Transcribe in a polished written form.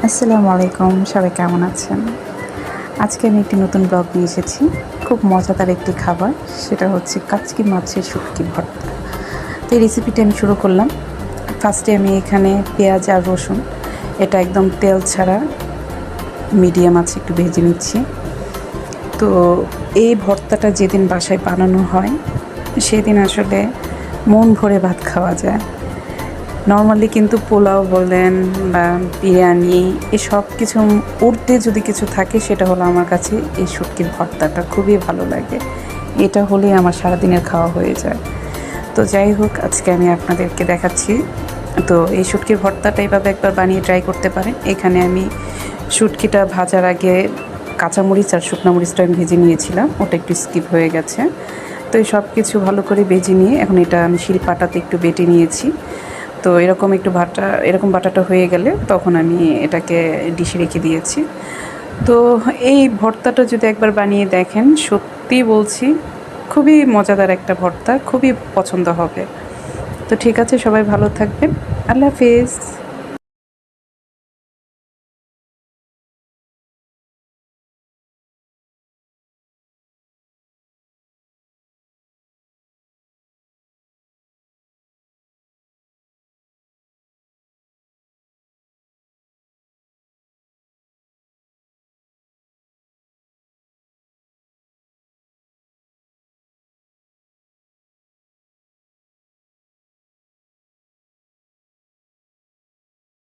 আসসালামু আলাইকুম, সবাই কেমন আছেন? আজকে আমি একটি নতুন ব্লগ নিয়ে এসেছি। খুব মজাদার একটি খাবার, সেটা হচ্ছে কাচকি মাছের শুটকি ভর্তা। তো এই রেসিপিটা আমি শুরু করলাম। ফার্স্টে আমি এখানে পেঁয়াজ আর রসুন এটা একদম তেল ছাড়া মিডিয়াম আছে একটু ভেজে নিচ্ছি। তো এই ভর্তাটা যেদিন বাসায় বানানো হয় সেদিন আসলে মন ভরে ভাত খাওয়া যায়। নর্মালি কিন্তু পোলাও বলেন বা বিরিয়ানি এসব কিছু উর্ধে যদি কিছু থাকে সেটা হলো আমার কাছে এই শুটকির ভর্তাটা খুবই ভালো লাগে। এটা হলেই আমার সারাদিনের খাওয়া হয়ে যায়। তো যাই হোক, আজকে আমি আপনাদেরকে দেখাচ্ছি। তো এই শুটকির ভর্তাটা এইভাবে একবার বানিয়ে ট্রাই করতে পারেন। এখানে আমি শুটকিটা ভাজার আগে কাঁচামরিচ আর শুকনো মরিচটা আমি ভেজে নিয়েছিলাম, ওটা একটু স্কিপ হয়ে গেছে। তো এই সব কিছু ভালো করে ভেজে নিয়ে এখন এটা আমি শিলপাটাতে একটু বেটে নিয়েছি। তো এরকম বাটাটা হয়ে গেলে তখন আমি এটাকে ডিশে রেখে দিয়েছি। তো এই ভর্তাটা যদি একবার বানিয়ে দেখেন, সত্যি বলছি খুবই মজাদার একটা ভর্তা, খুবই পছন্দ হবে। তো ঠিক আছে, সবাই ভালো থাকবেন। আল্লাহ হাফেজ।